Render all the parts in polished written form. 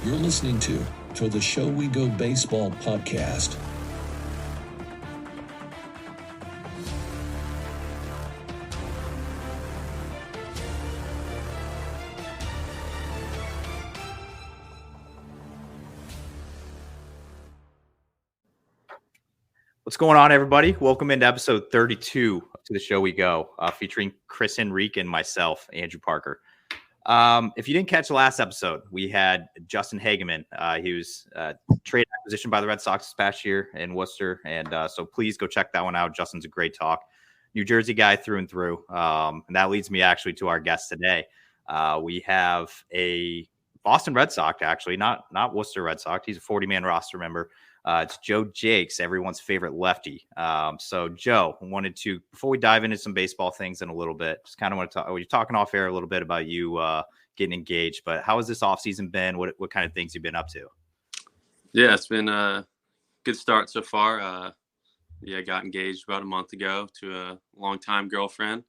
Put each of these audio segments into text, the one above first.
You're listening to the Show We Go Baseball podcast. What's going on, everybody? Welcome into episode 32 to the Show We Go, featuring Chris Henrique and myself, Andrew Parker. If you didn't catch the last episode, we had Justin Hageman. He was trade acquisition by the Red Sox this past year in Worcester, and so please go check that one out. Justin's a great talk. New Jersey guy through and through. And that leads me actually to our guest today. We have a Boston Red Sox, actually, not Worcester Red Sox. He's a 40-man roster member. It's Joe Jacques, everyone's favorite lefty. So, Joe, wanted to, before we dive into some baseball things in a little bit, just kind of want to talk. You're talking off air a little bit about you getting engaged, but how has this offseason been? What kind of things you've been up to? Yeah, it's been a good start so far. I got engaged about a month ago to a longtime girlfriend.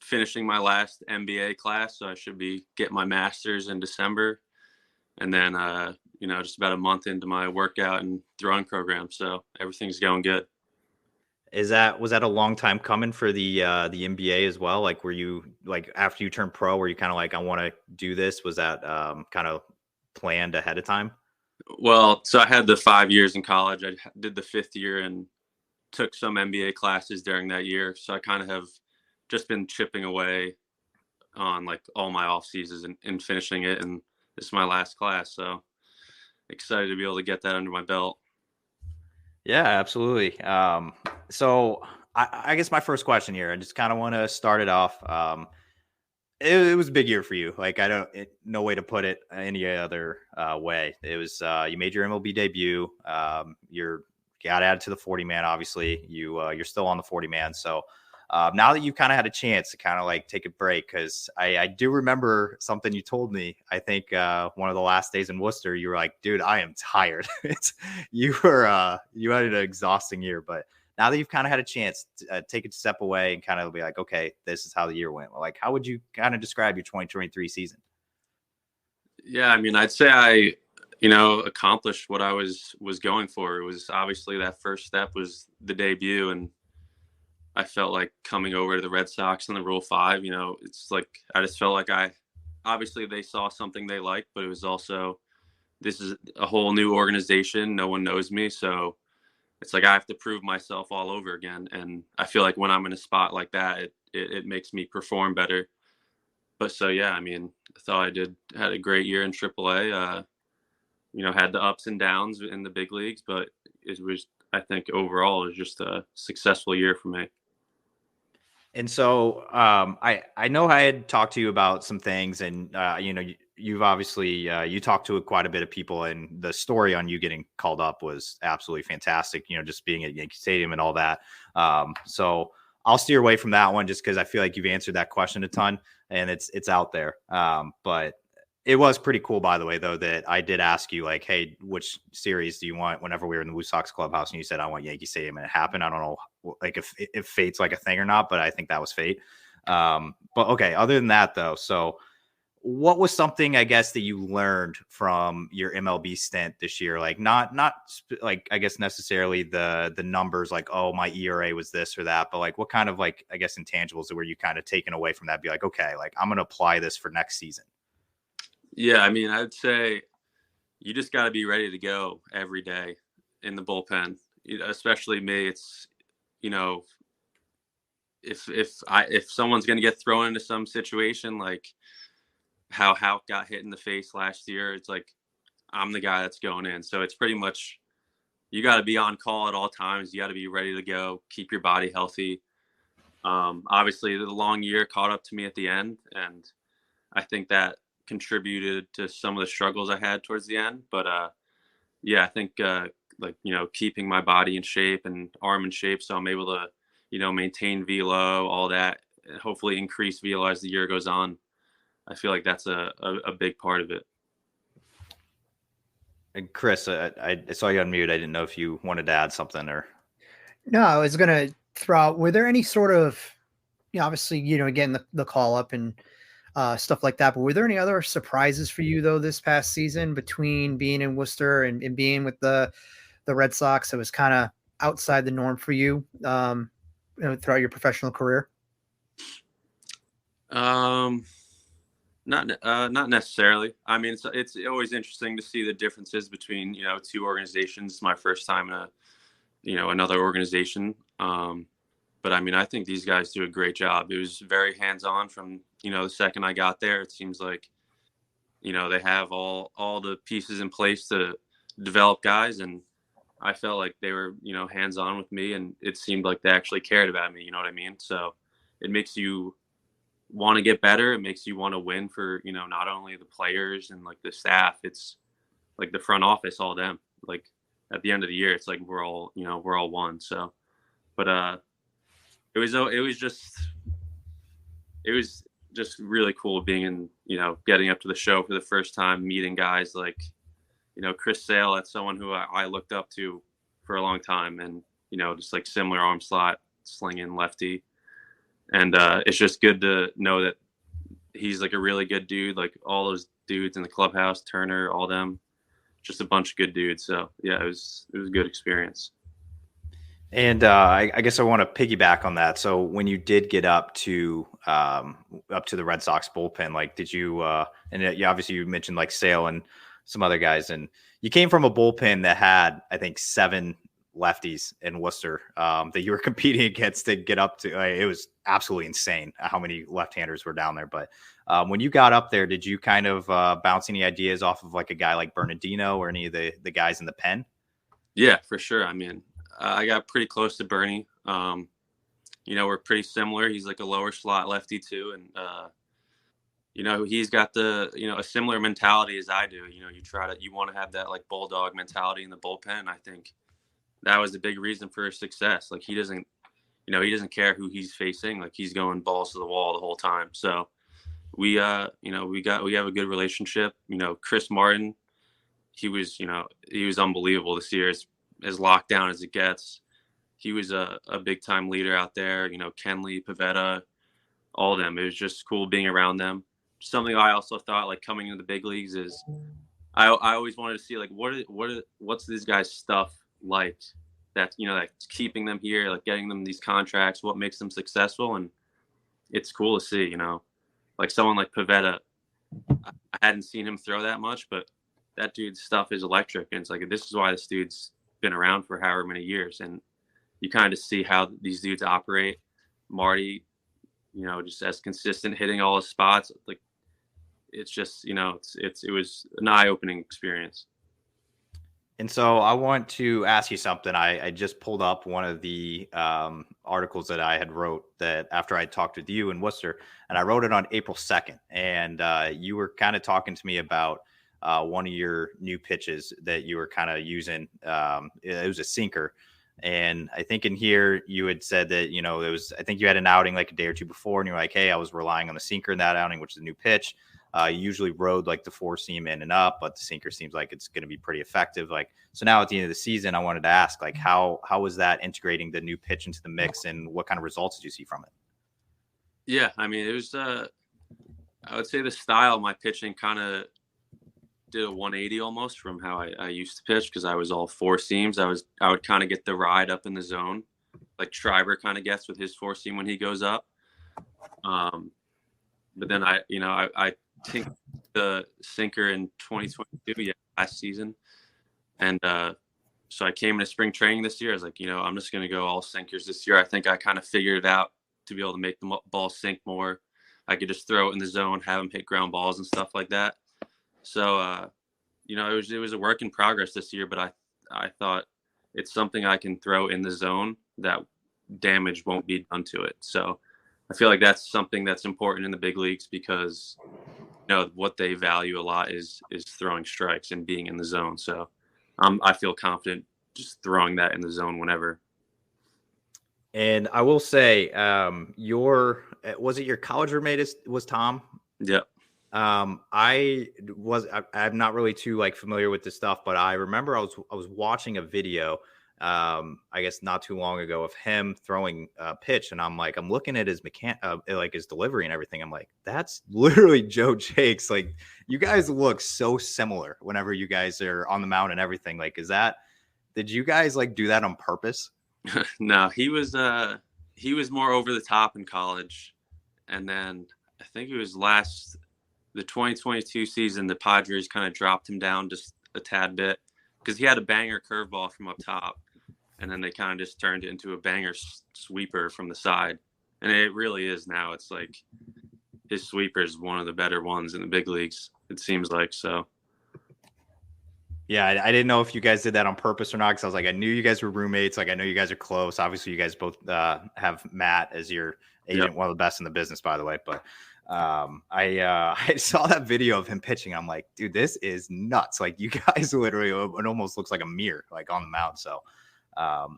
Finishing my last MBA class, so I should be getting my master's in December. And then, just about a month into my workout and throwing program. So everything's going good. Was that a long time coming for the MBA as well? Like, were you after you turned pro, were you kind of like, I want to do this? Was that kind of planned ahead of time? Well, so I had the 5 years in college. I did the fifth year and took some MBA classes during that year. So I kind of have just been chipping away on like all my off seasons and finishing it. And this is my last class. So excited to be able to get that under my belt. Yeah, absolutely. So I guess my first question here, I just kind of want to start it off. It was a big year for you. Like, no way to put it any other way. It was, you made your MLB debut. You got added to the 40-man, obviously. You're still on the 40-man. So now that you've kind of had a chance to kind of like take a break, because I do remember something you told me, I think one of the last days in Worcester, you were like, dude, I am tired. You had an exhausting year, but now that you've kind of had a chance to take a step away and kind of be like, okay, this is how the year went. Like, how would you kind of describe your 2023 season? Yeah, I mean, I'd say I, accomplished what I was going for. It was obviously that first step was the debut, and I felt like coming over to the Red Sox in the Rule 5, it's like I just felt like obviously they saw something they liked, but it was also, this is a whole new organization. No one knows me. So it's like I have to prove myself all over again. And I feel like when I'm in a spot like that, it makes me perform better. But so, yeah, I mean, I thought I had a great year in AAA, had the ups and downs in the big leagues, but it was, I think overall, it was just a successful year for me. And so I know I had talked to you about some things, and you've obviously you talked to quite a bit of people, and the story on you getting called up was absolutely fantastic. Just being at Yankee Stadium and all that. So I'll steer away from that one just because I feel like you've answered that question a ton, and it's out there. But it was pretty cool, by the way, though, that I did ask you, like, hey, which series do you want whenever we were in the WooSox clubhouse? And you said, I want Yankee Stadium, and it happened. I don't know like if fate's like a thing or not, but I think that was fate. But okay, other than that, though, so what was something, I guess, that you learned from your MLB stint this year? Like, not like, I guess, necessarily the numbers, like, oh, my ERA was this or that, but like, what kind of, like, I guess, intangibles were you kind of taken away from that? Be like, okay, like, I'm going to apply this for next season. Yeah, I mean, I'd say you just got to be ready to go every day in the bullpen. Especially me, it's, if someone's going to get thrown into some situation like how Houck got hit in the face last year, it's like I'm the guy that's going in. So it's pretty much you got to be on call at all times. You got to be ready to go, keep your body healthy. Obviously, the long year caught up to me at the end, and I think that contributed to some of the struggles I had towards the end. But I think keeping my body in shape and arm in shape, so I'm able to maintain velo, all that, and hopefully increase velo as the year goes on. I feel like that's a big part of it. And Chris, I saw you on mute. I didn't know if you wanted to add something or. No, I was gonna throw out. Were there any sort of, obviously, again the call up, and stuff like that. But were there any other surprises for you though this past season between being in Worcester and being with the Red Sox that was kind of outside the norm for you, throughout your professional career? Not necessarily. I mean, it's always interesting to see the differences between, two organizations. It's my first time in another organization. But I mean, I think these guys do a great job. It was very hands-on from, the second I got there. It seems like, they have all the pieces in place to develop guys. And I felt like they were, hands-on with me, and it seemed like they actually cared about me. You know what I mean? So it makes you want to get better. It makes you want to win for, not only the players and like the staff, it's like the front office, all them. Like at the end of the year, it's like we're all one. So, but it was just really cool being in, getting up to the show for the first time, meeting guys like, Chris Sale. That's someone who I looked up to for a long time, and, just like similar arm slot, slinging lefty. And it's just good to know that he's like a really good dude. Like all those dudes in the clubhouse, Turner, all them, just a bunch of good dudes. So yeah, it was a good experience. And I guess I want to piggyback on that. So when you did get up to the Red Sox bullpen, like did you? Obviously you mentioned like Sale and some other guys, and you came from a bullpen that had I think 7 lefties in Worcester that you were competing against to get up to. It was absolutely insane how many left-handers were down there. But when you got up there, did you kind of bounce any ideas off of like a guy like Bernardino or any of the guys in the pen? Yeah, for sure. I mean, I got pretty close to Bernie. We're pretty similar. He's like a lower slot lefty too. And, he's got a similar mentality as I do. You want to have that like bulldog mentality in the bullpen. I think that was the big reason for his success. Like he doesn't care who he's facing. Like he's going balls to the wall the whole time. So we have a good relationship. Chris Martin, he was unbelievable this year, as locked down as it gets. He was a big time leader out there. Kenley, Pavetta, all of them. It was just cool being around them. Something I also thought like coming into the big leagues is I always wanted to see like what's these guys' stuff like that's that's keeping them here, like getting them these contracts, what makes them successful. And it's cool to see, like someone like Pavetta. I hadn't seen him throw that much, but that dude's stuff is electric, and it's like this is why this dude's been around for however many years. And you kind of see how these dudes operate. Marty, just as consistent, hitting all his spots. Like it's just it was an eye-opening experience. And so I want to ask you something. I just pulled up one of the articles that I had wrote that after I talked with you in Worcester, and I wrote it on April 2nd. And you were kind of talking to me about one of your new pitches that you were kind of using. It was a sinker. And I think in here you had said that, I think you had an outing like a day or two before, and you're like, hey, I was relying on the sinker in that outing, which is a new pitch. You usually rode like the 4-seam in and up, but the sinker seems like it's going to be pretty effective. Like, so now at the end of the season, I wanted to ask, like, how was that integrating the new pitch into the mix, and what kind of results did you see from it? Yeah, I mean, it was, I would say the style of my pitching kind of did a 180 almost from how I used to pitch, because I was all 4 seams. I would kind of get the ride up in the zone, like Schreiber kind of gets with his 4-seam when he goes up. But then I think the sinker in 2022, last season. And so I came into spring training this year. I was like, I'm just going to go all sinkers this year. I think I kind of figured it out to be able to make the ball sink more. I could just throw it in the zone, have them hit ground balls and stuff like that. So, it was a work in progress this year, but I thought it's something I can throw in the zone that damage won't be done to it. So I feel like that's something that's important in the big leagues, because what they value a lot is throwing strikes and being in the zone. So I feel confident just throwing that in the zone whenever. And I will say, was it your college roommate was Tom? Yep. I'm not really too like familiar with this stuff, but I remember I was watching a video I guess not too long ago of him throwing a pitch. And I'm looking at his his delivery and everything. I'm like, that's literally Joe Jacques. Like, you guys look so similar whenever you guys are on the mound and everything. Like, did you guys like do that on purpose? No, he was more over the top in college. And then I think it was the 2022 season, the Padres kind of dropped him down just a tad bit because he had a banger curveball from up top. And then they kind of just turned it into a banger sweeper from the side. And it really is now. It's like his sweeper is one of the better ones in the big leagues, it seems like. So, yeah, I didn't know if you guys did that on purpose or not, because I was like, I knew you guys were roommates. Like, I know you guys are close. Obviously, you guys both have Matt as your agent, yep. One of the best in the business, by the way. But I saw that video of him pitching. I'm like, dude, this is nuts. Like, you guys literally, it almost looks like a mirror, like on the mound. So, all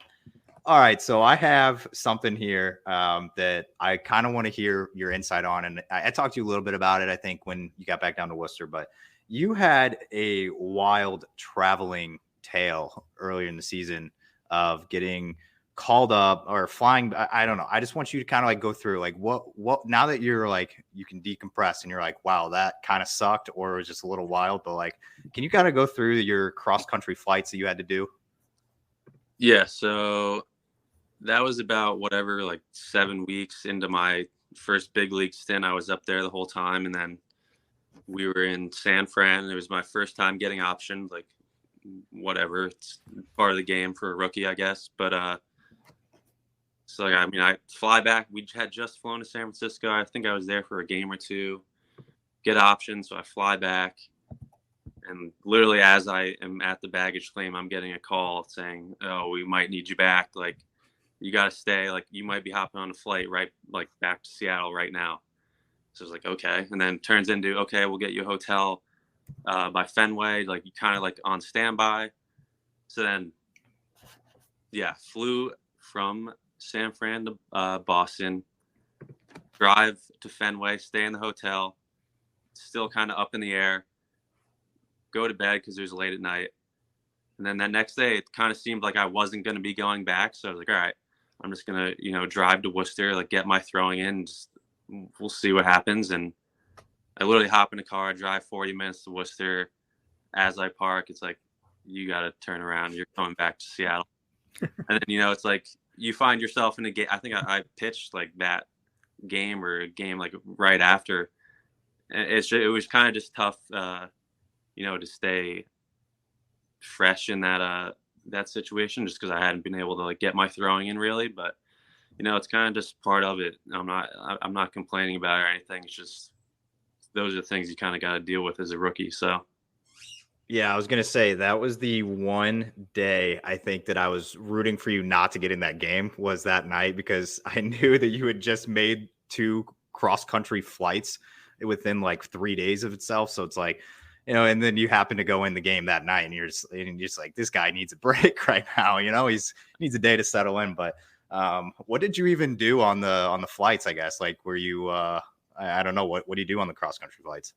right. So I have something here that I kind of want to hear your insight on. And I talked to you a little bit about it, I think, when you got back down to Worcester, but you had a wild traveling tale earlier in the season of getting called up or flying. I don't know. I just want you to kind of like go through like what now that you're like, you can decompress and you're like, wow, that kind of sucked, or it was just a little wild, but like, can you kind of go through your cross country flights that you had to do? Yeah. So that was about like 7 weeks into my first big league stint. I was up there the whole time. And then we were in San Fran. It was my first time getting optioned, like whatever. It's part of the game for a rookie, I guess. But so I mean, I fly back. We had just flown to San Francisco. I think I was there for a game or two, get options. So I fly back. And literally as I am at the baggage claim, I'm getting a call saying, oh, we might need you back. Like, you got to stay. Like, you might be hopping on a flight right, like back to Seattle right now. So I was like, okay. And then turns into, okay, we'll get you a hotel by Fenway, like you kind of like on standby. So then, yeah, flew from San Fran to Boston, drive to Fenway, stay in the hotel, still kind of up in the air, go to bed because it was late at night. And then that next day, it kind of seemed like I wasn't going to be going back. So I was like, all right, I'm just going to, drive to Worcester, like get my throwing in, just we'll see what happens. And I literally hop in a car, drive 40 minutes to Worcester. As I park, it's like, you got to turn around. You're coming back to Seattle. And then, it's like you find yourself in a game. I think I pitched like that game or a game like right after. And it was kind of just tough, to stay fresh in that situation, just because I hadn't been able to like get my throwing in really. But it's kind of just part of it. I'm not complaining about it or anything. It's just, those are the things you kind of got to deal with as a rookie. So, yeah, I was going to say that was the one day I think that I was rooting for you not to get in that game, was that night, because I knew that you had just made 2 cross country flights within like 3 days of itself. So it's like, and then you happen to go in the game that night and you're just like, this guy needs a break right now. He needs a day to settle in. But what did you even do on the flights? I guess, like, were you I don't know, what do you do on the cross country flights?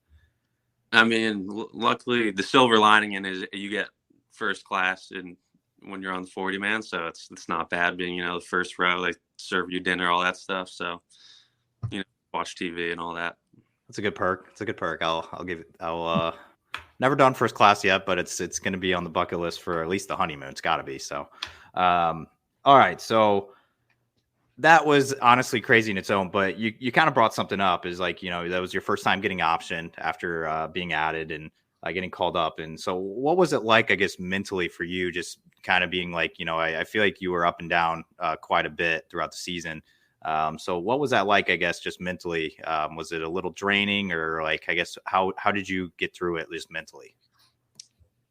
I mean, luckily the silver lining in is you get first class and when you're on the 40 man, so it's not bad being the first row. They serve you dinner, all that stuff. So watch TV and all that. That's a good perk. I'll give it. I'll never done first class yet, but it's going to be on the bucket list for at least the honeymoon. It's got to be. So, all right. So that was honestly crazy in its own, but you kind of brought something up, is like, that was your first time getting optioned after being added and getting called up. And so what was it like, I guess, mentally for you, just kind of being like, I feel like you were up and down quite a bit throughout the season. So what was that like, I guess, just mentally? Was it a little draining, or like, I guess, how did you get through it, at least mentally?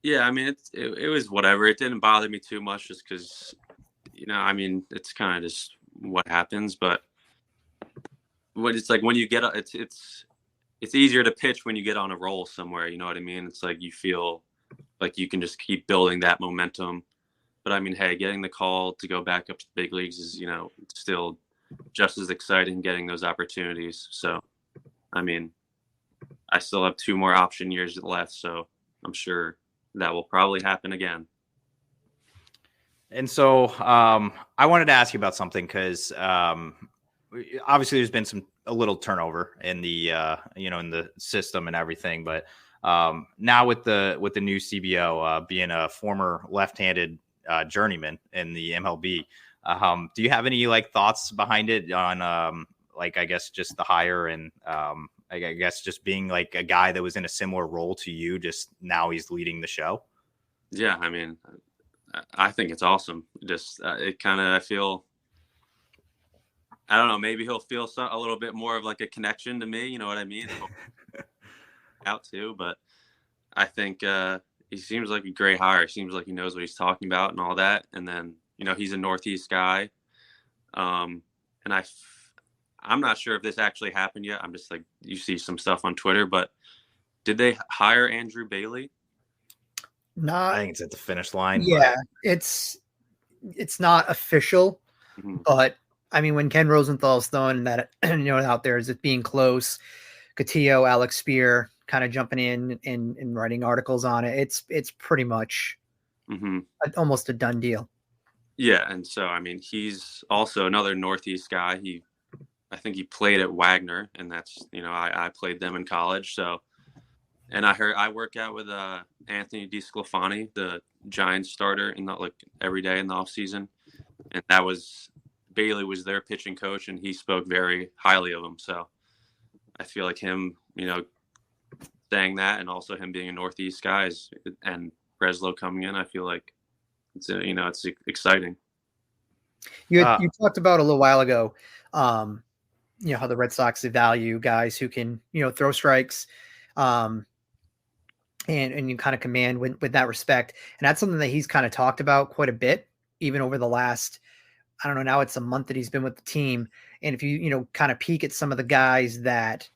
Yeah, I mean, it was whatever. It didn't bother me too much, just because, I mean, it's kind of just what happens. But what it's like when you get, it's easier to pitch when you get on a roll somewhere. You know what I mean? It's like you feel like you can just keep building that momentum. But I mean, hey, getting the call to go back up to the big leagues is, still just as exciting, getting those opportunities. So, I mean, I still have 2 more option years left, so I'm sure that will probably happen again. And so I wanted to ask you about something because obviously there's been a little turnover in the in the system and everything, but now with the new CBO being a former left-handed journeyman in the MLB, do you have any like thoughts behind it on like I guess just the hire and I guess just being like a guy that was in a similar role to you, just now he's leading the show? Yeah, I mean, I think it's awesome. Just it kind of, I feel, I don't know, maybe he'll feel a little bit more of like a connection to me. You know what I mean? Out too, but I think he seems like a great hire. Seems like he knows what he's talking about and all that. And then he's a Northeast guy, and I'm not sure if this actually happened yet. I'm just like, you see some stuff on Twitter, but did they hire Andrew Bailey? I think it's at the finish line. Yeah, it's not official, but I mean, when Ken Rosenthal's throwing that out there as it being close, Cotillo, Alex Spear kind of jumping in and writing articles on it. It's pretty much almost a done deal. Yeah, and so I mean, he's also another Northeast guy. I think he played at Wagner, and that's I played them in college. So, and I work out with Anthony DeSclafani, the Giants starter, every day in the off season, and Bailey was their pitching coach, and he spoke very highly of him. So, I feel like him, saying that, and also him being a Northeast guy, and Breslow coming in, I feel like it's exciting. You talked about a little while ago, how the Red Sox value guys who can throw strikes, and you kind of command with that respect, and that's something that he's kind of talked about quite a bit, even over the last, I don't know, now it's a month that he's been with the team, and if you kind of peek at some of the guys that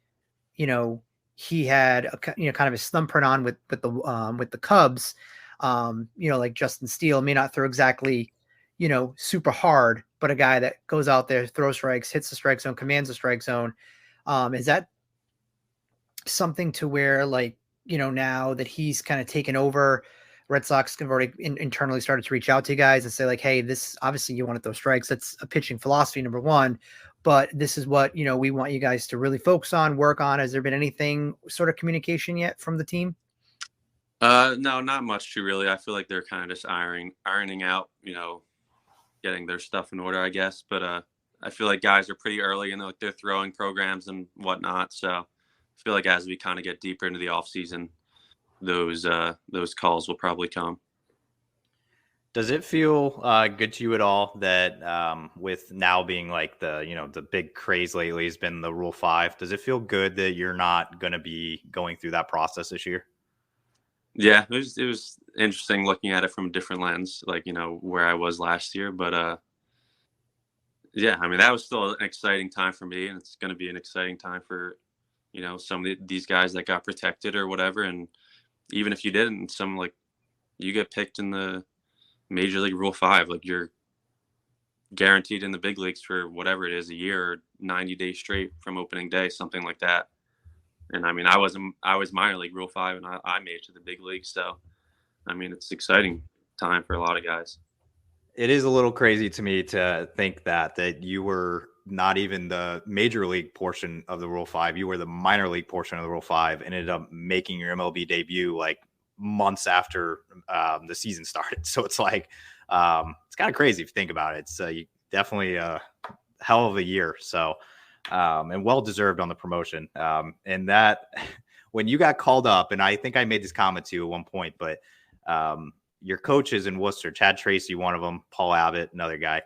he had kind of his thumbprint on with the Cubs, like Justin Steele may not throw exactly super hard, but a guy that goes out there, throws strikes, hits the strike zone, commands the strike zone. Is that something to where now that he's kind of taken over, Red Sox have already internally started to reach out to you guys and say like, hey, this obviously you want to throw strikes. That's a pitching philosophy, number one, but this is what, we want you guys to really focus on, work on. Has there been anything sort of communication yet from the team? No, not much too really. I feel like they're kind of just ironing out, getting their stuff in order, I guess. But I feel like guys are pretty early in their throwing programs and whatnot. So I feel like as we kind of get deeper into the off season, those calls will probably come. Does it feel good to you at all that with now being like the big craze lately has been the Rule 5? Does it feel good that you're not going to be going through that process this year? Yeah, it was interesting looking at it from a different lens, where I was last year. But yeah, I mean, that was still an exciting time for me, and it's going to be an exciting time for some of these guys that got protected or whatever. And even if you didn't, you get picked in the Major League Rule 5, you're guaranteed in the big leagues for whatever it is, a year or 90 days straight from opening day, something like that. And I mean, I was minor league Rule 5, and I made it to the big league. So, I mean, it's an exciting time for a lot of guys. It is a little crazy to me to think that you were not even the major league portion of the Rule 5. You were the minor league portion of the Rule 5 and ended up making your MLB debut months after the season started. So it's it's kind of crazy if you think about it. It's definitely a hell of a year. So, and well-deserved on the promotion. And that when you got called up, and I think I made this comment to you at one point, but your coaches in Worcester, Chad Tracy, one of them, Paul Abbott, another guy,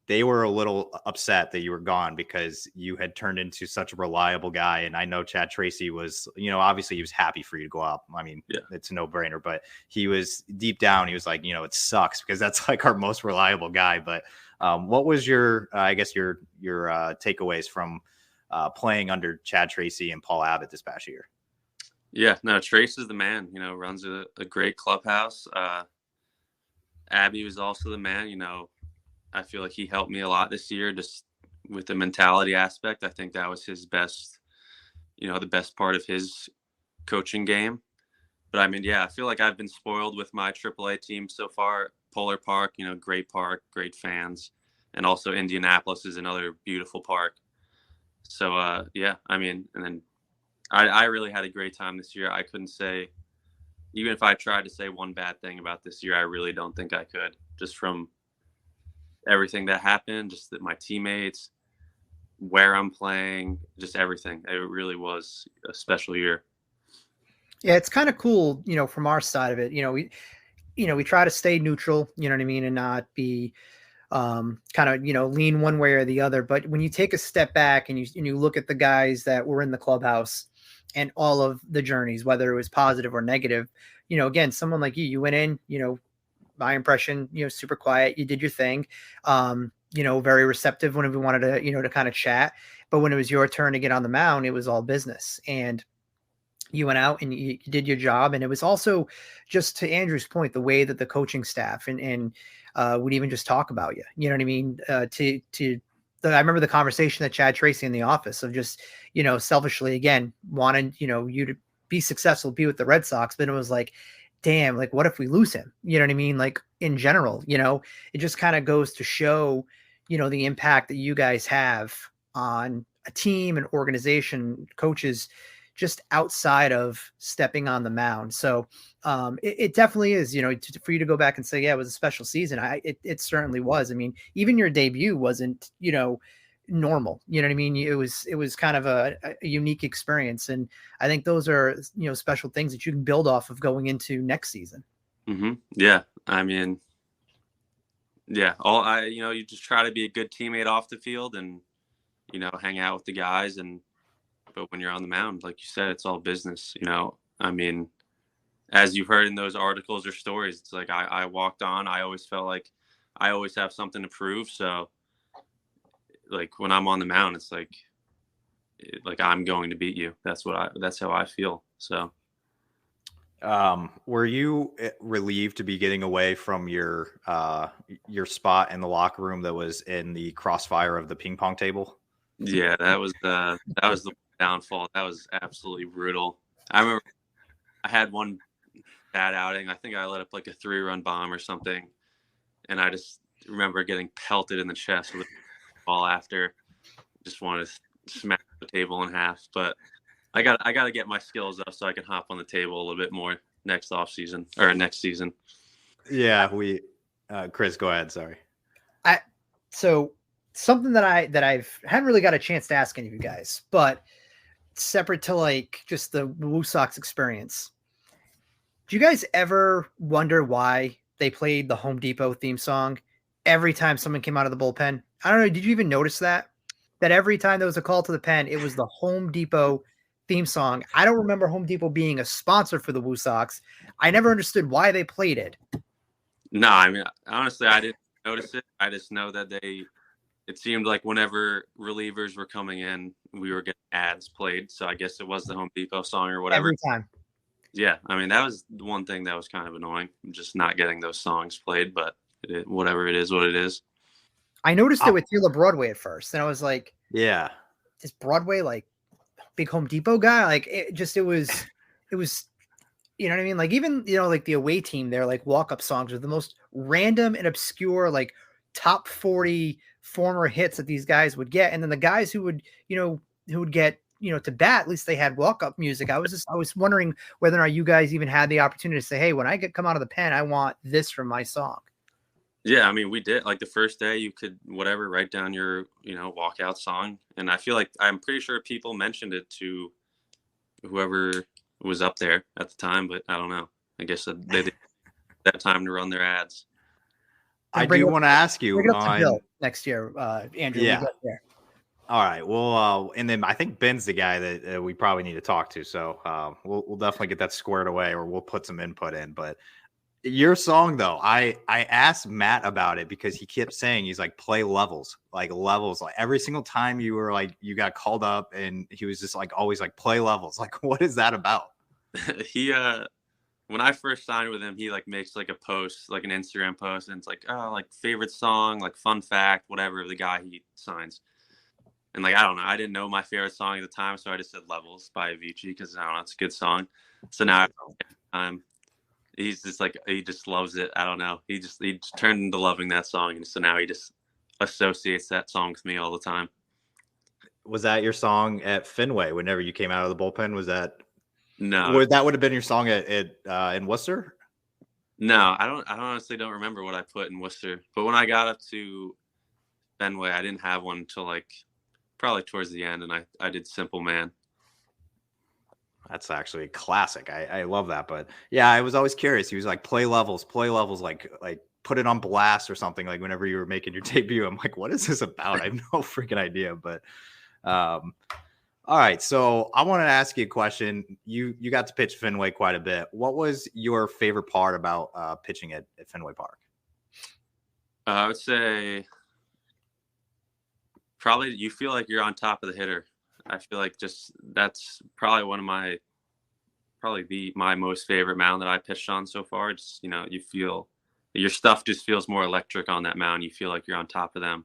they were a little upset that you were gone because you had turned into such a reliable guy. And I know Chad Tracy was, obviously he was happy for you to go up. I mean, yeah, it's a no-brainer, but he was deep down. He was like, it sucks because that's our most reliable guy. But what was your takeaways from playing under Chad Tracy and Paul Abbott this past year? Yeah, no, Trace is the man, runs a great clubhouse. Abby was also the man, I feel like he helped me a lot this year just with the mentality aspect. I think that was his best, the best part of his coaching game. But I mean, yeah, I feel like I've been spoiled with my AAA team so far. Polar Park, great park, great fans. And also Indianapolis is another beautiful park. So, yeah, I mean, and then I really had a great time this year. I couldn't say, even if I tried to say one bad thing about this year, I really don't think I could, just from everything that happened, just that my teammates, where I'm playing, just everything. It really was a special year. Yeah, it's kind of cool, from our side of it. We try to stay neutral, you know what I mean, and not be kind of, lean one way or the other. But when you take a step back and you look at the guys that were in the clubhouse and all of the journeys, whether it was positive or negative, again, someone like you went in, my impression, super quiet, you did your thing, very receptive whenever we wanted to, to kind of chat. But when it was your turn to get on the mound, it was all business. And you went out and you did your job. And it was also, just to Andrew's point, the way that the coaching staff and would even just talk about you. You know what I mean? I remember the conversation that Chad Tracy in the office of just, selfishly, again, wanted, you to be successful, be with the Red Sox. But it was like, damn, like, what if we lose him? You know what I mean? Like, in general, it just kind of goes to show, the impact that you guys have on a team and organization, coaches, just outside of stepping on the mound. So it definitely is, for you to go back and say, yeah, it was a special season. It certainly was. I mean, even your debut wasn't, normal. You know what I mean? It was kind of a unique experience. And I think those are, special things that you can build off of going into next season. Mm-hmm. Yeah. I mean, yeah, you just try to be a good teammate off the field and, hang out with the guys. But when you're on the mound, like you said, it's all business, I mean, as you've heard in those articles or stories, it's like I walked on. I always felt like I always have something to prove. So, like, when I'm on the mound, it's like I'm going to beat you. That's how I feel. So, were you relieved to be getting away from your spot in the locker room that was in the crossfire of the ping pong table? Yeah, that was the downfall. That was absolutely brutal. I remember I had one bad outing. I think I let up like a 3-run bomb or something, and I just remember getting pelted in the chest with a ball after. Just wanted to smash the table in half. But I got to get my skills up so I can hop on the table a little bit more next season. Yeah, Chris, go ahead. Sorry. So something that I've hadn't really got a chance to ask any of you guys, but separate to like just the WooSox experience. Do you guys ever wonder why they played the Home Depot theme song every time someone came out of the bullpen? I don't know. Did you even notice that every time there was a call to the pen, it was the Home Depot theme song? I don't remember Home Depot being a sponsor for the WooSox. I never understood why they played it. No, I mean, honestly, I didn't notice it. I just know that it seemed like whenever relievers were coming in, we were getting ads played. So I guess it was the Home Depot song or whatever. Every time. Yeah. I mean, that was the one thing that was kind of annoying, just not getting those songs played, but whatever it is, what it is. I noticed it with Taylor Broadway at first. And I was like, yeah, is Broadway like big Home Depot guy? Like it was, you know what I mean? Like even, like the away team, their like walk-up songs are the most random and obscure, like top 40 former hits that these guys would get. And then the guys who would get, to bat, at least they had walk-up music. I was wondering whether or not you guys even had the opportunity to say, hey, when I come out of the pen, I want this from my song. Yeah. I mean, we did. Like the first day you could, write down your, walkout song. And I feel like I'm pretty sure people mentioned it to whoever was up there at the time, but I don't know. I guess they didn't have time to run their ads. I do want to ask you on Bill next year, Andrew. Yeah. All right. Well, and then I think Ben's the guy that we probably need to talk to. So we'll definitely get that squared away, or we'll put some input in. But your song, though, I asked Matt about it because he kept saying he's like play levels. Like every single time you were like you got called up, and he was just like always like play levels. Like, what is that about? He when I first signed with him, he like makes like a post, like an Instagram post, and it's like, oh, like favorite song, like fun fact, whatever, of the guy he signs. And like, I don't know, I didn't know my favorite song at the time, so I just said Levels by Avicii because I don't know, it's a good song. So now he's just like, he just loves it. I don't know. He just turned into loving that song, and so now he just associates that song with me all the time. Was that your song at Fenway whenever you came out of the bullpen? Was that No, that would have been your song at in Worcester? no, I honestly don't remember what I put in Worcester. But when I got up to Fenway, I didn't have one until like probably towards the end, and I did Simple Man. That's actually a classic. I love that. But yeah, I was always curious. He was like, play levels, like put it on blast or something. Like whenever you were making your debut, I'm like, what is this about? I have no freaking idea. But all right. So I want to ask you a question. You got to pitch Fenway quite a bit. What was your favorite part about pitching at Fenway Park? I would say probably you feel like you're on top of the hitter. I feel like that's probably one of my most favorite mound that I pitched on so far. Just, you feel your stuff just feels more electric on that mound. You feel like you're on top of them.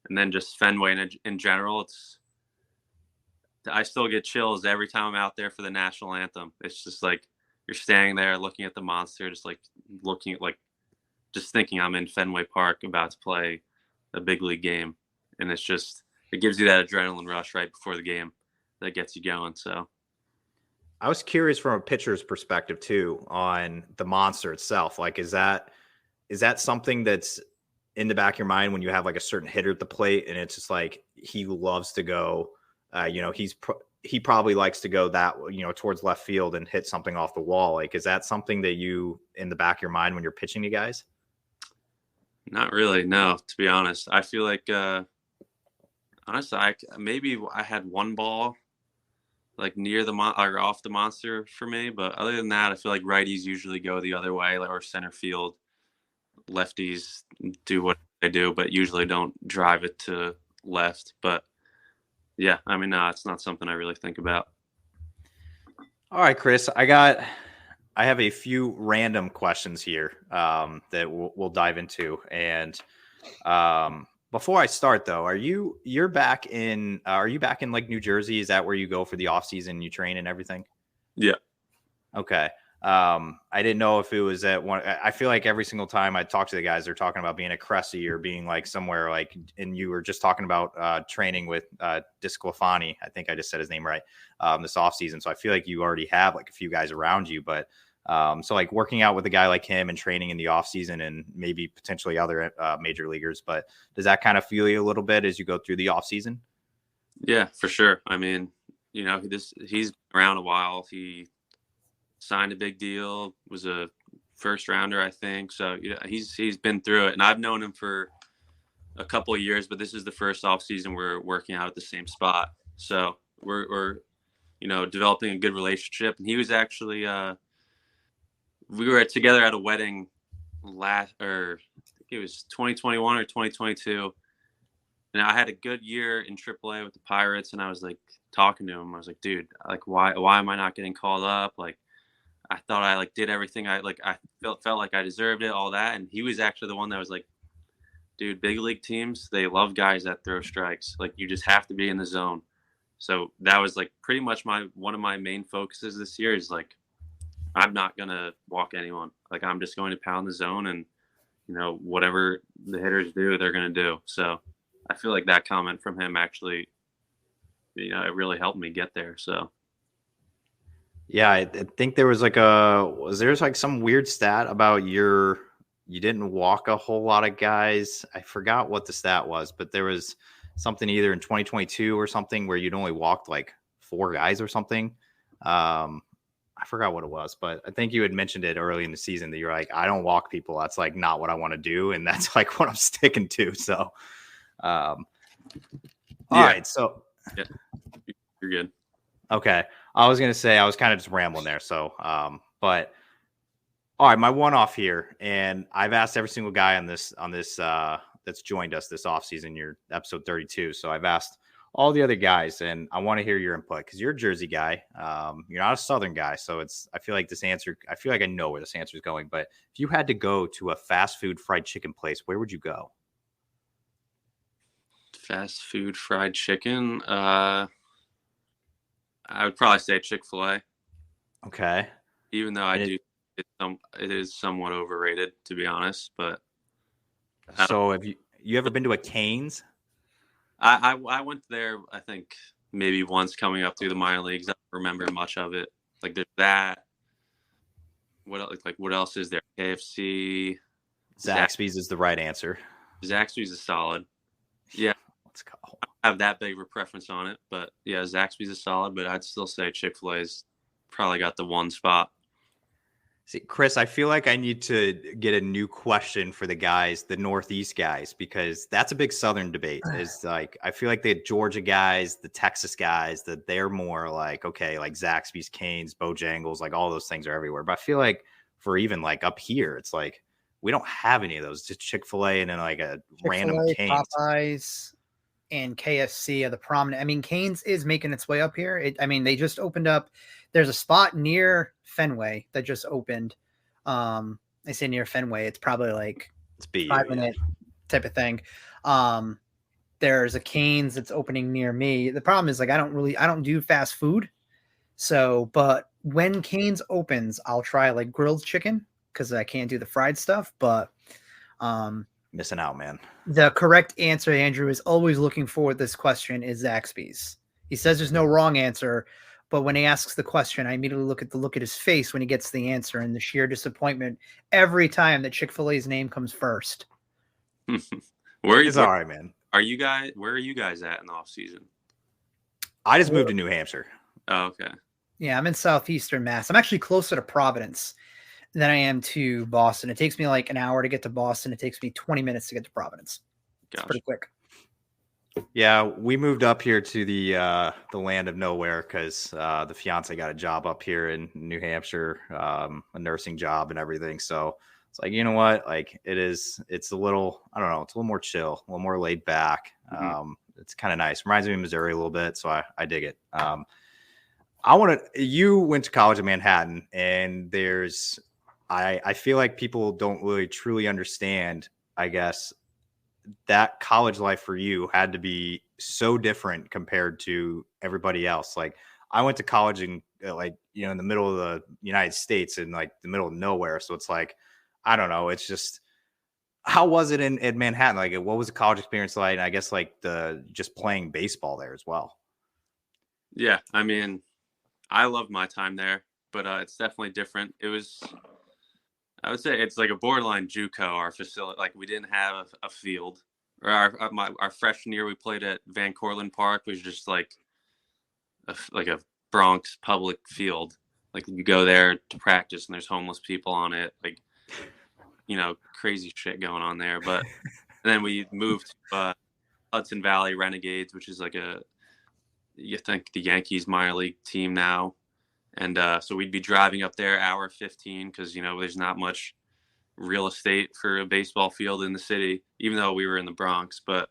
And then just Fenway in general, I still get chills every time I'm out there for the national anthem. It's just like you're standing there looking at the monster, just like looking at just thinking I'm in Fenway Park about to play a big league game. And it gives you that adrenaline rush right before the game that gets you going. So I was curious from a pitcher's perspective too on the monster itself. Like, is that something that's in the back of your mind when you have like a certain hitter at the plate and it's just like he loves to go, he probably likes to go that, towards left field and hit something off the wall. Like, is that something that you in the back of your mind when you're pitching to guys? Not really. No, to be honest, I feel like, honestly, I had one ball like near or off the monster for me, but other than that, I feel like righties usually go the other way, or center field. Lefties do what they do, but usually don't drive it to left. But yeah, I mean, no, it's not something I really think about. All right, Chris, I have a few random questions here that we'll dive into. And before I start though, are you back in like New Jersey? Is that where you go for the off season, you train and everything? Yeah. Okay. I didn't know if it was at one. I feel like every single time I talk to the guys, they're talking about being at Cressy or being like somewhere like, and you were just talking about training with Disclafani. I think I just said his name right. This off season. So I feel like you already have like a few guys around you, but so like working out with a guy like him and training in the off season and maybe potentially other major leaguers, but does that kind of feel you a little bit as you go through the off season? Yeah, for sure. I mean, he's around a while. He signed a big deal, was a first rounder, I think. So he's been through it, and I've known him for a couple of years, but this is the first off season we're working out at the same spot. So we're developing a good relationship. And he was actually we were together at a wedding I think it was 2021 or 2022. And I had a good year in AAA with the Pirates, and I was like talking to him. I was like, dude, like why am I not getting called up? Like I thought I like did everything I felt like I deserved it, all that. And he was actually the one that was like, dude, big league teams, they love guys that throw strikes. Like you just have to be in the zone. So that was like pretty much one of my main focuses this year is like, I'm not going to walk anyone. Like I'm just going to pound the zone and, whatever the hitters do, they're going to do. So I feel like that comment from him actually, it really helped me get there. So. Yeah, I think there was like some weird stat about you didn't walk a whole lot of guys. I forgot what the stat was, but there was something either in 2022 or something where you'd only walked like 4 guys or something. I forgot what it was, but I think you had mentioned it early in the season that you're like, I don't walk people. That's like not what I want to do. And that's like what I'm sticking to. So, all right. So yeah, you're good. Okay. I was going to say, I was kind of just rambling there. So, but all right, my one off here, and I've asked every single guy on this, that's joined us this off season, your episode 32. So I've asked all the other guys, and I want to hear your input because you're a Jersey guy. You're not a Southern guy. So I feel like I know where this answer is going, but if you had to go to a fast food fried chicken place, where would you go? Fast food fried chicken. I would probably say Chick-fil-A. Okay. Even though I do it is somewhat overrated, to be honest. But So have you ever been to a Canes? I went there, I think maybe once coming up through the minor leagues. I don't remember much of it. Like there's that. What else is there? KFC. Zaxby's is the right answer. Zaxby's is solid. Yeah. Let's go. I don't have that big of a preference on it, but yeah, Zaxby's is solid, but I'd still say Chick-fil-A's probably got the one spot. See, Chris, I feel like I need to get a new question for the guys, the Northeast guys, because that's a big Southern debate. Is like, I feel like the Georgia guys, the Texas guys, that they're more like, okay, like Zaxby's, Canes, Bojangles, like all those things are everywhere. But I feel like for even like up here, it's like we don't have any of those. Just Chick-fil-A and then like a random Canes. Popeyes and KFC are the prominent. I mean, Canes is making its way up here. They just opened up. There's a spot near Fenway that just opened. I say near Fenway. It's probably like It's B 5-minute type of thing. There's a Canes that's opening near me. The problem is like I don't do fast food. So, but when Canes opens, I'll try like grilled chicken because I can't do the fried stuff. But missing out, man. the correct answer, Andrew, is always looking for this question is Zaxby's. He says there's no wrong answer. But when he asks the question, I immediately look at his face when he gets the answer and the sheer disappointment every time that Chick-fil-A's name comes first. Where It's all right, man. Where are you guys at in the off season? I just moved to New Hampshire. Oh, okay. Yeah, I'm in southeastern Mass. I'm actually closer to Providence than I am to Boston. It takes me like an hour to get to Boston. It takes me 20 minutes to get to Providence. Gotcha. It's pretty quick. Yeah, we moved up here to the land of nowhere because the fiance got a job up here in New Hampshire, a nursing job and everything. So it's like, you know what? Like it's a little, I don't know, it's a little more chill, a little more laid back. Mm-hmm. It's kind of nice. Reminds me of Missouri a little bit, so I dig it. You went to college in Manhattan, and I feel like people don't really truly understand, I guess, that college life for you had to be so different compared to everybody else. Like I went to college in in the middle of the United States and like the middle of nowhere. So it's like, I don't know. It's just, how was it in Manhattan? Like what was the college experience like? And I guess like just playing baseball there as well. Yeah. I mean, I loved my time there, but it's definitely different. I would say it's like a borderline JUCO, our facility. Like we didn't have a field. Or our freshman year, we played at Van Cortlandt Park, which was just like a Bronx public field. Like you go there to practice, and there's homeless people on it. Like, crazy shit going on there. But then we moved to Hudson Valley Renegades, which is like you think the Yankees minor league team now. And so we'd be driving up there hour 15 because, there's not much real estate for a baseball field in the city, even though we were in the Bronx. But,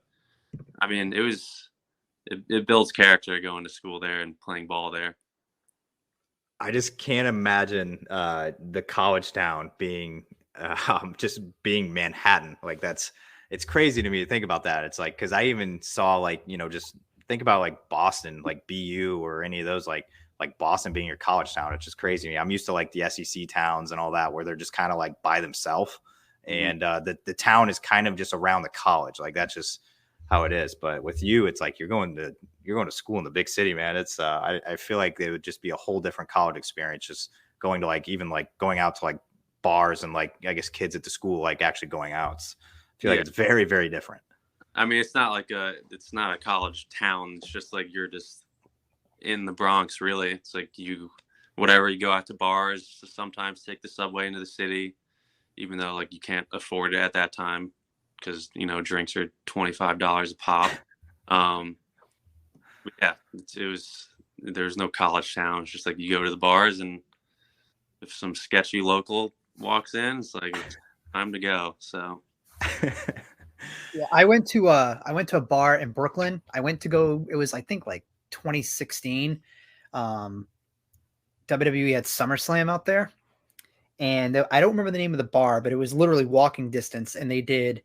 I mean, it builds character going to school there and playing ball there. I just can't imagine the college town being just being Manhattan. Like it's crazy to me to think about that. It's like, because I even saw just think about like Boston, like BU or any of those like Boston being your college town. It's just crazy to me. I'm used to like the SEC towns and all that where they're just kind of like by themselves. And the town is kind of just around the college. Like that's just how it is. But with you, it's like you're going to school in the big city, man. It's I feel like it would just be a whole different college experience, just going to like even like going out to like bars and like I guess kids at the school like actually going out. I feel like it's very, very different. I mean, it's not a college town. It's just like you're just in the Bronx, really. It's like you go out to bars, sometimes take the subway into the city, even though like you can't afford it at that time because drinks are $25 a pop. Yeah, there's no college town. It's just like you go to the bars, and if some sketchy local walks in, it's like it's time to go. So yeah, I went to a bar in Brooklyn. It was I think like 2016. WWE had SummerSlam out there, and I don't remember the name of the bar, but it was literally walking distance. And it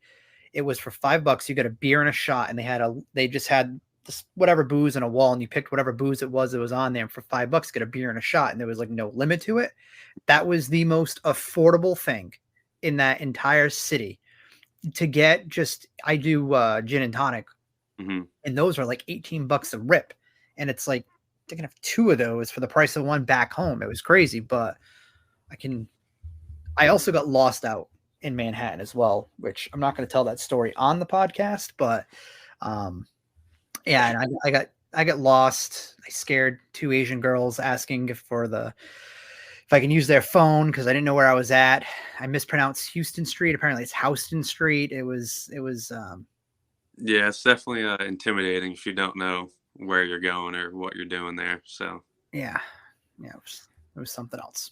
was for $5. You got a beer and a shot, and they just had just whatever booze on a wall, and you picked whatever booze it was that was on there, and for $5, get a beer and a shot, and there was like no limit to it. That was the most affordable thing in that entire city to get. Just I do gin and tonic, and those are like $18 a rip, and it's like they can have 2 of those for the price of one back home. It was crazy, but I also got lost out in Manhattan as well, which I'm not going to tell that story on the podcast, but yeah, and I got lost. I scared 2 Asian girls asking if I can use their phone because I didn't know where I was at. I mispronounced Houston Street. Apparently it's Houston Street. It was yeah, it's definitely intimidating if you don't know where you're going or what you're doing there. So yeah, it was something else.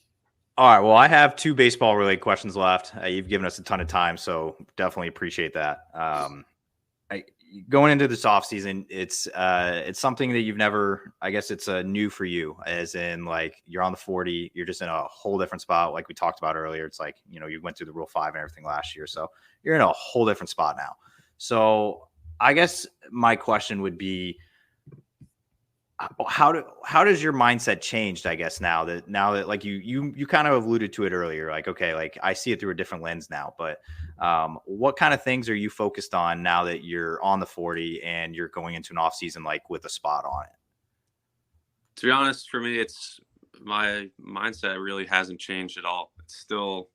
All right. Well, I have 2 baseball related questions left. You've given us a ton of time, so definitely appreciate that. Going into this offseason, it's something that you've never, I guess it's new for you, as in like you're on the 40, you're just in a whole different spot. Like we talked about earlier, it's like, you went through the Rule 5 and everything last year. So you're in a whole different spot now. So I guess my question would be, how does your mindset changed, I guess, now that like you kind of alluded to it earlier, like, okay, like I see it through a different lens now, but what kind of things are you focused on now that you're on the 40 and you're going into an off season, like with a spot on it? To be honest, for me, it's my mindset really hasn't changed at all. It's still,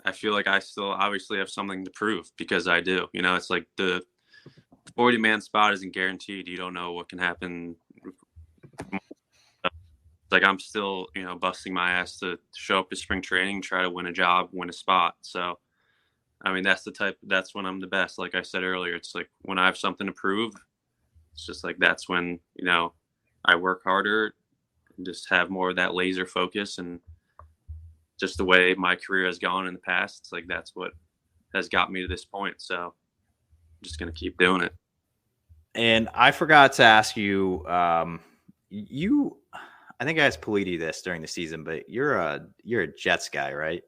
I feel like I still obviously have something to prove because I do, it's like the 40-man spot isn't guaranteed. You don't know what can happen. Like I'm still, busting my ass to show up to spring training, try to win a job, win a spot. So, I mean, that's when I'm the best. Like I said earlier, it's like when I have something to prove, it's just like, that's when, I work harder and just have more of that laser focus. And just the way my career has gone in the past, it's like, that's what has got me to this point. So I'm just going to keep doing it. And I forgot to ask you, I think I asked Politi this during the season, but you're a Jets guy, right?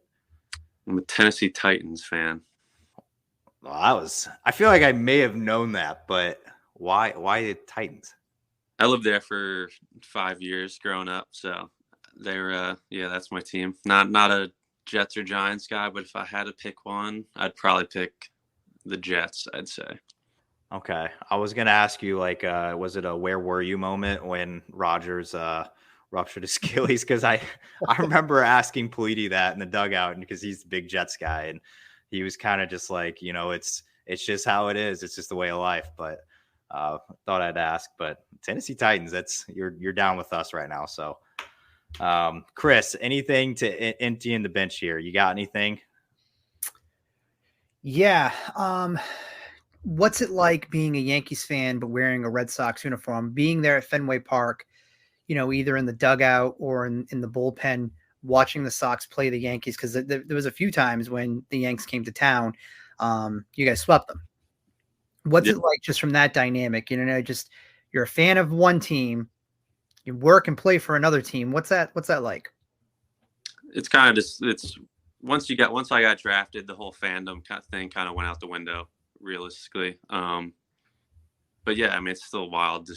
I'm a Tennessee Titans fan. Well, I feel like I may have known that, but why the Titans? I lived there for 5 years growing up, so they're that's my team. Not a Jets or Giants guy, but if I had to pick one, I'd probably pick the Jets, I'd say. Okay. I was going to ask you, like, was it a where were you moment when Rodgers ruptured his Achilles? Because I remember asking Politi that in the dugout because he's a big Jets guy. And he was kind of just like, it's just how it is. It's just the way of life. But thought I'd ask. But Tennessee Titans, you're down with us right now. So, Chris, anything to empty in the bench here? You got anything? Yeah. What's it like being a Yankees fan but wearing a Red Sox uniform, being there at Fenway Park, either in the dugout or in the bullpen, watching the Sox play the Yankees? Because there was a few times when the Yanks came to town, you guys swept them. What's it like just from that dynamic? Just you're a fan of one team, you work and play for another team. What's that like? It's kind of just, once I got drafted, the whole fandom thing kind of went out the window, realistically. But yeah, I mean, it's still wild.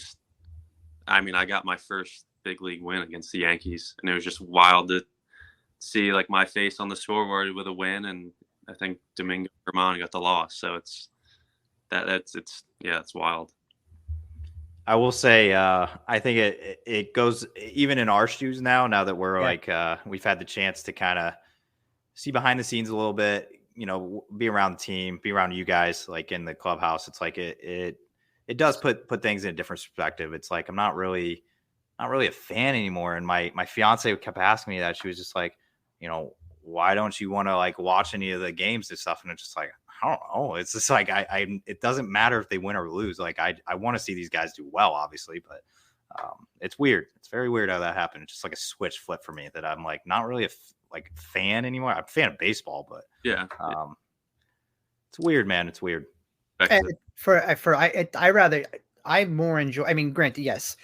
I got my first big league win against the Yankees, and it was just wild to see like my face on the scoreboard with a win, and I think Domingo Germán got the loss. So it's wild. I will say, I think it goes even in our shoes now that we're we've had the chance to kind of see behind the scenes a little bit, be around the team, be around you guys, like in the clubhouse. It's like it does put things in a different perspective. It's like, I'm not really a fan anymore. And my fiance kept asking me that. She was just like, why don't you want to like watch any of the games and stuff? And it's just like, I don't know. It's just like, it doesn't matter if they win or lose. Like I want to see these guys do well, obviously, but it's weird. It's very weird how that happened. It's just like a switch flip for me that I'm like, not really a fan anymore. I'm a fan of baseball, but yeah, it's weird, man. It's weird. And I more enjoy, I mean, granted, yes,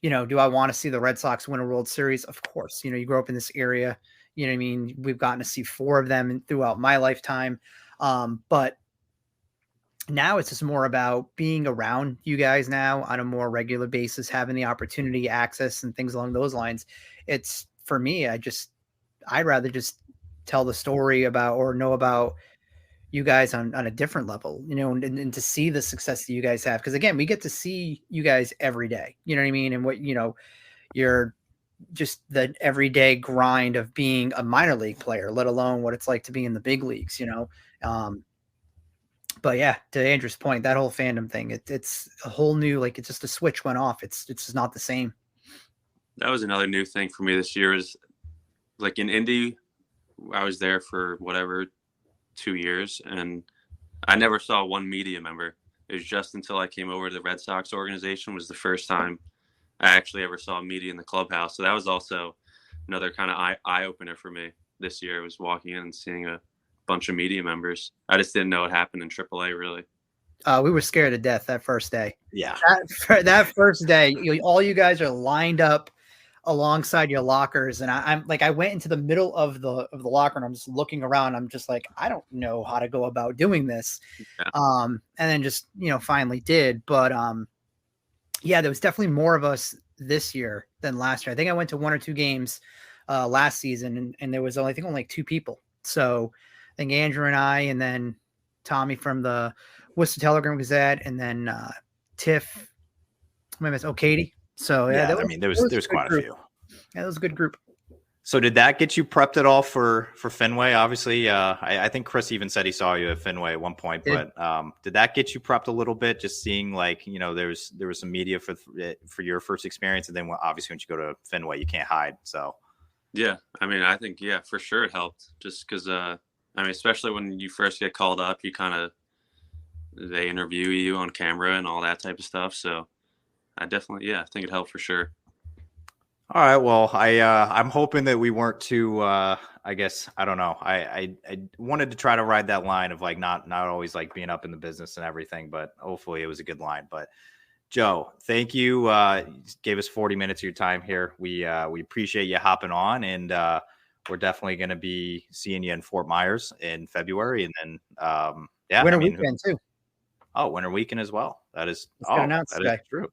do I want to see the Red Sox win a World Series? Of course. You grow up in this area, what I mean? We've gotten to see 4 of them throughout my lifetime. But now it's just more about being around you guys now on a more regular basis, having the opportunity, access, and things along those lines. It's for me, I'd rather just tell the story about or know about you guys on a different level, and to see the success that you guys have. Because again, we get to see you guys every day, you know what I mean? And what, you're just the everyday grind of being a minor league player, let alone what it's like to be in the big leagues, but yeah, to Andrew's point, that whole fandom thing, it's a whole new, like, it's just a switch went off. It's just not the same. That was another new thing for me this year is like in Indy, I was there for 2 years and I never saw one media member. It was just until I came over to the Red Sox organization was the first time I actually ever saw media in the clubhouse. So that was also another kind of eye opener for me this year, was walking in and seeing a bunch of media members. I just didn't know what happened in AAA really. We were scared to death that first day. Yeah. That first day, all you guys are lined up alongside your lockers. And I'm like, I went into the middle of the locker and I'm just looking around. I'm just like, I don't know how to go about doing this. Yeah. And then just, finally did. But yeah, there was definitely more of us this year than last year. I think I went to 1 or 2 games last season and there was only, I think, only 2 people. So I think Andrew and I, and then Tommy from the Worcester Telegram Gazette, and then Tiff, Katie. So yeah, there's quite a few. Yeah, that was a good group. So did that get you prepped at all for Fenway? Obviously, I think Chris even said he saw you at Fenway at one point. But did that get you prepped a little bit? Just seeing there was some media for your first experience, and then obviously once you go to Fenway, you can't hide. So yeah, I think for sure it helped. Just because especially when you first get called up, they interview you on camera and all that type of stuff. So I definitely, I think it helped for sure. All right. Well, I'm hoping that we weren't too, I guess, I don't know. I wanted to try to ride that line of like, not always like being up in the business and everything, but hopefully it was a good line. But Joe, thank you. Gave us 40 minutes of your time here. We appreciate you hopping on, and we're definitely going to be seeing you in Fort Myers in February. And then, winter weekend too. Oh, winter weekend as well. That is true.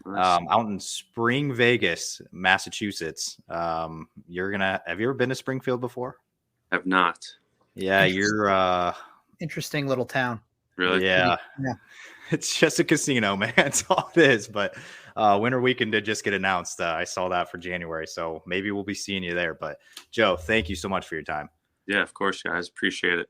Nice. Out in Spring Vegas, Massachusetts. Have you ever been to Springfield before? Have not. Yeah, you're interesting little town. Really? Yeah. It's just a casino, man. That's all it is. But winter weekend did just get announced. I saw that for January, so maybe we'll be seeing you there. But Joe, thank you so much for your time. Yeah, of course, guys. Appreciate it.